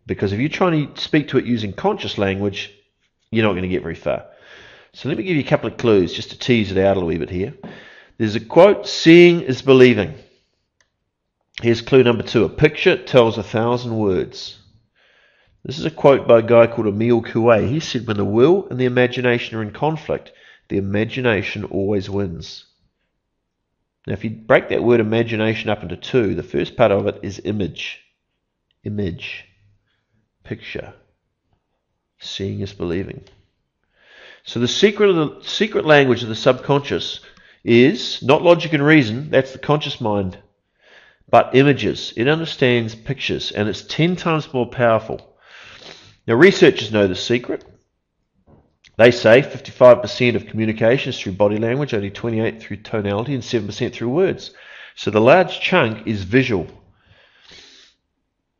Because if you're trying to speak to it using conscious language, you're not going to get very far. So let me give you a couple of clues just to tease it out a wee bit here. There's a quote, seeing is believing. Here's clue number 2. A picture tells 1,000 words. This is a quote by a guy called Emile Coué. He said, when the will and the imagination are in conflict, the imagination always wins. Now, if you break that word imagination up into 2, the first part of it is image. Image. Picture. Seeing is believing. So the secret language of the subconscious is not logic and reason, that's the conscious mind, but images. It understands pictures, and it's 10 times more powerful. Now, researchers know the secret. They say 55% of communication is through body language, only 28% through tonality, and 7% through words. So the large chunk is visual.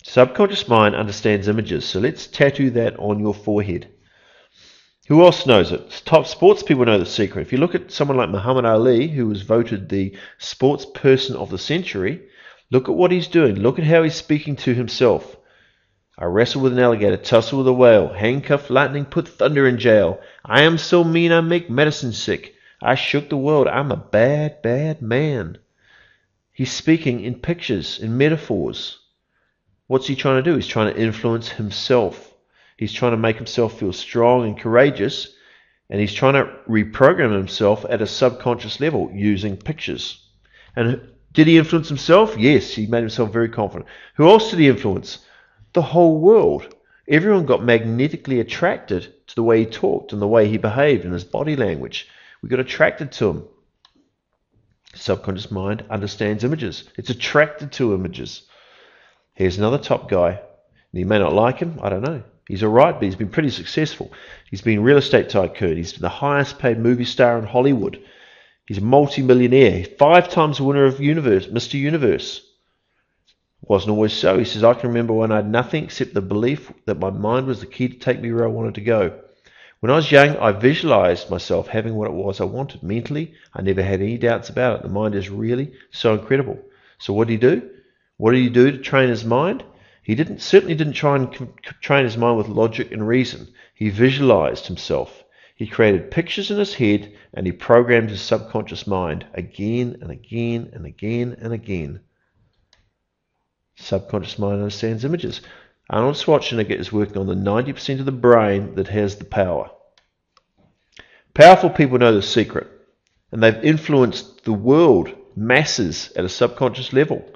Subconscious mind understands images, so let's tattoo that on your forehead. Who else knows it? Top sports people know the secret. If you look at someone like Muhammad Ali, who was voted the sports person of the century, look at what he's doing. Look at how he's speaking to himself. I wrestle with an alligator, tussle with a whale, handcuff lightning, put thunder in jail. I am so mean I make medicine sick. I shook the world. I'm a bad, bad man. He's speaking in pictures, in metaphors. What's he trying to do? He's trying to influence himself. He's trying to make himself feel strong and courageous, and he's trying to reprogram himself at a subconscious level using pictures. And did he influence himself? Yes, he made himself very confident. Who else did he influence? The whole world. Everyone got magnetically attracted to the way he talked and the way he behaved and his body language. We got attracted to him. Subconscious mind understands images. It's attracted to images. Here's another top guy. And you may not like him, I don't know. He's all right, but he's been pretty successful. He's been a real estate tycoon. He's the highest paid movie star in Hollywood. He's a multi-millionaire. 5 times the winner of Mr. Universe. Wasn't always so. He says, I can remember when I had nothing except the belief that my mind was the key to take me where I wanted to go. When I was young, I visualized myself having what it was I wanted. Mentally, I never had any doubts about it. The mind is really so incredible. So what did he do? What did he do to train his mind? He certainly didn't try and train his mind with logic and reason. He visualized himself. He created pictures in his head, and he programmed his subconscious mind again and again and again and again. Subconscious mind understands images. Arnold Schwarzenegger is working on the 90% of the brain that has the power. Powerful people know the secret, and they've influenced the world, masses, at a subconscious level.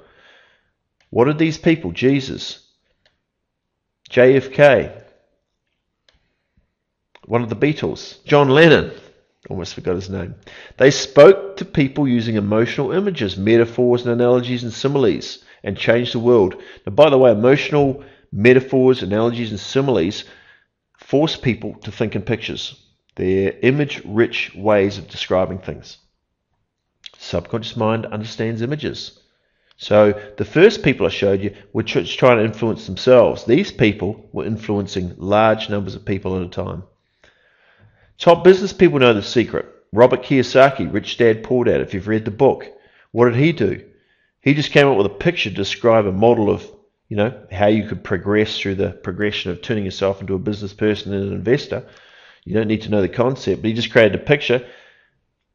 What are these people? Jesus, JFK, one of the Beatles, John Lennon, almost forgot his name. They spoke to people using emotional images, metaphors and analogies and similes, and changed the world. Now, by the way, emotional metaphors, analogies and similes force people to think in pictures. They're image-rich ways of describing things. Subconscious mind understands images. So the first people I showed you were trying to influence themselves. These people were influencing large numbers of people at a time. Top business people know the secret. Robert Kiyosaki, Rich Dad, Poor Dad, if you've read the book. What did he do? He just came up with a picture to describe a model of, how you could progress through the progression of turning yourself into a business person and an investor. You don't need to know the concept, but he just created a picture,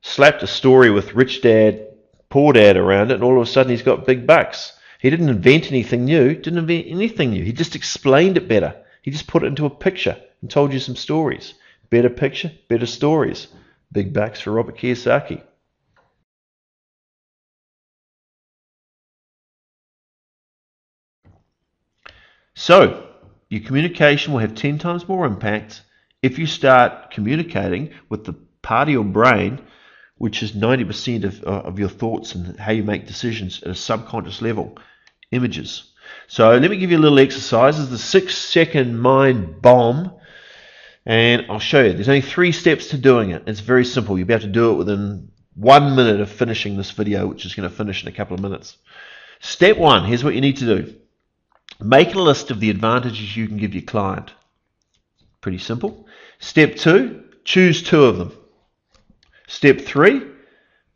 slapped a story with Rich Dad, Poor Dad around it, and all of a sudden he's got big bucks. He didn't invent anything new, He just explained it better. He just put it into a picture and told you some stories. Better picture, better stories. Big bucks for Robert Kiyosaki. So, your communication will have 10 times more impact if you start communicating with the part of your brain which is 90% of your thoughts and how you make decisions at a subconscious level, images. So let me give you a little exercise. This is the 6-second mind bomb, and I'll show you. There's only 3 steps to doing it. It's very simple. You'll be able to do it within 1 minute of finishing this video, which is going to finish in a couple of minutes. Step 1, here's what you need to do. Make a list of the advantages you can give your client. Pretty simple. Step 2, choose 2 of them. Step 3,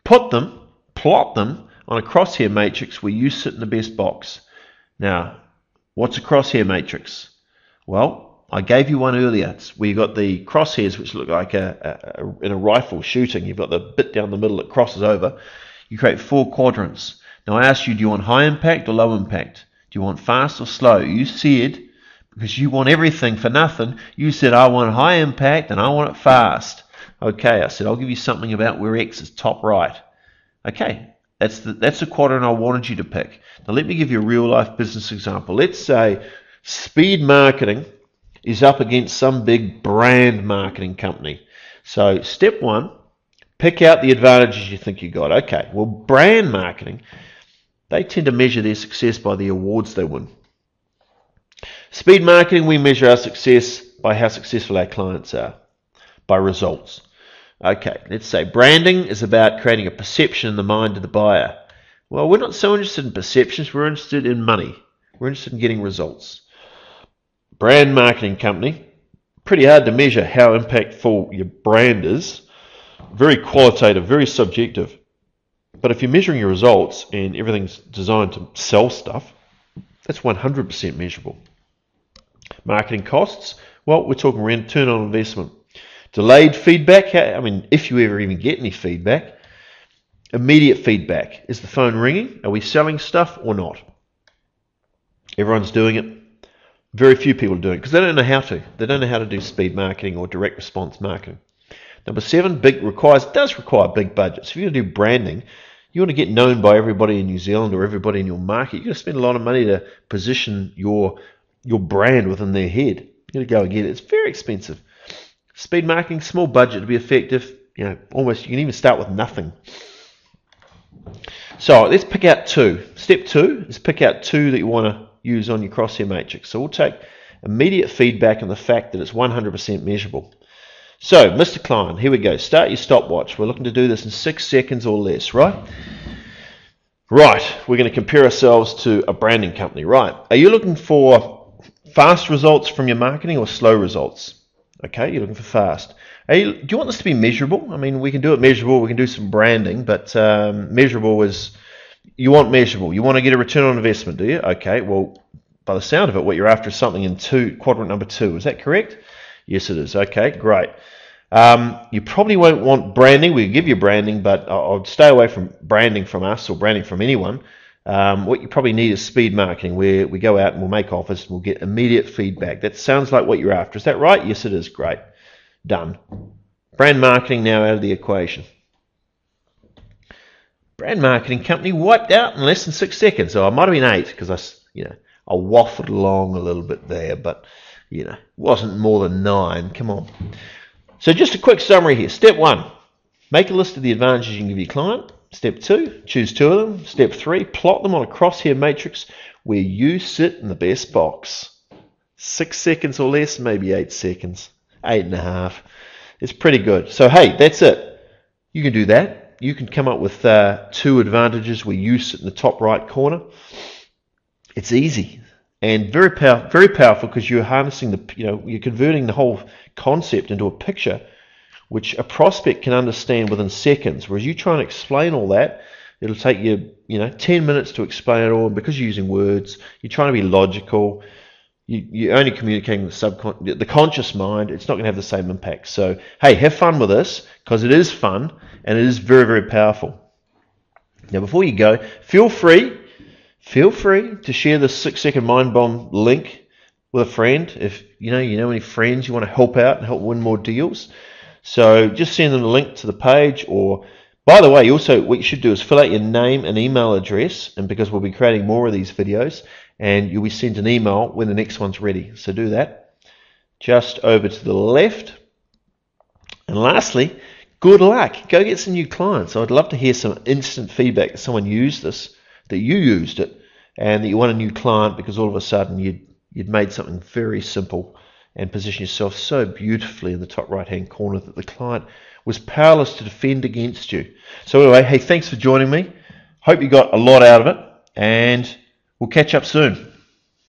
plot them on a crosshair matrix where you sit in the best box. Now, what's a crosshair matrix? Well, I gave you one earlier. It's where you got the crosshairs, which look like in a rifle shooting. You've got the bit down the middle that crosses over. You create 4 quadrants. Now I asked you, do you want high impact or low impact? Do you want fast or slow? You said, because you want everything for nothing, you said, I want high impact and I want it fast. Okay, I said, I'll give you something about where X is top right. Okay, that's the quadrant I wanted you to pick. Now let me give you a real life business example. Let's say speed marketing is up against some big brand marketing company. So step 1, pick out the advantages you think you got. Okay, well, brand marketing, they tend to measure their success by the awards they win. Speed marketing, we measure our success by how successful our clients are, by results. Okay, let's say branding is about creating a perception in the mind of the buyer. Well, we're not so interested in perceptions, we're interested in money. We're interested in getting results. Brand marketing company, pretty hard to measure how impactful your brand is. Very qualitative, very subjective. But if you're measuring your results and everything's designed to sell stuff, that's 100% measurable. Marketing costs, well, we're talking return on investment. Delayed feedback, I mean, if you ever even get any feedback. Immediate feedback, is the phone ringing? Are we selling stuff or not? Everyone's doing it. Very few people are doing it because they don't know how to. They don't know how to do speed marketing or direct response marketing. Number 7, does require big budgets. If you're going to do branding, you want to get known by everybody in New Zealand or everybody in your market. You're going to spend a lot of money to position your brand within their head. You're going to go and get it. It's very expensive. Speed marketing, small budget to be effective. Almost you can even start with nothing. So let's pick out 2. Step 2 is pick out 2 that you want to use on your crosshair matrix. So we'll take immediate feedback and the fact that it's 100% measurable. So, Mr. Client, here we go. Start your stopwatch. We're looking to do this in 6 seconds or less, right? Right, we're going to compare ourselves to a branding company, right? Are you looking for fast results from your marketing or slow results? Okay, you're looking for fast. Do you want this to be measurable? I mean, we can do it measurable. We can do some branding, but measurable is, you want measurable. You want to get a return on investment, do you? Okay, well, by the sound of it, what you're after is something in quadrant number 2. Is that correct? Yes, it is. Okay, great. You probably won't want branding. We give you branding, but I'll stay away from branding from us or branding from anyone. What you probably need is speed marketing, where we go out and we'll make offers and we'll get immediate feedback. That sounds like what you're after. Is that right? Yes, it is. Great. Done. Brand marketing now out of the equation. Brand marketing company wiped out in less than 6 seconds. So I might have been 8 because I waffled along a little bit there, but wasn't more than 9. Come on. So just a quick summary here. Step 1, make a list of the advantages you can give your client. Step 2, choose 2 of them. Step 3, plot them on a crosshair matrix where you sit in the best box. 6 seconds or less, maybe 8 seconds, 8.5. It's pretty good. So hey, that's it. You can do that. You can come up with 2 advantages where you sit in the top right corner. It's easy and very powerful because you're harnessing you're converting the whole concept into a picture which a prospect can understand within seconds. Whereas you try and explain all that, it'll take you 10 minutes to explain it all. And because you're using words, you're trying to be logical. You're only communicating the conscious mind. It's not going to have the same impact. So hey, have fun with this because it is fun and it is very, very powerful. Now before you go, feel free to share the 6-second mind bomb link with a friend. If you know any friends you want to help out and help win more deals. So just send them the link to the page. Or by the way, also what you should do is fill out your name and email address, and because we'll be creating more of these videos, and you'll be sent an email when the next one's ready. So do that. Just over to the left. And lastly, good luck. Go get some new clients. I'd love to hear some instant feedback that someone used this, that you used it, and that you want a new client because all of a sudden you'd made something very simple and position yourself so beautifully in the top right hand corner that the client was powerless to defend against you. So anyway, hey, thanks for joining me. Hope you got a lot out of it, and we'll catch up soon.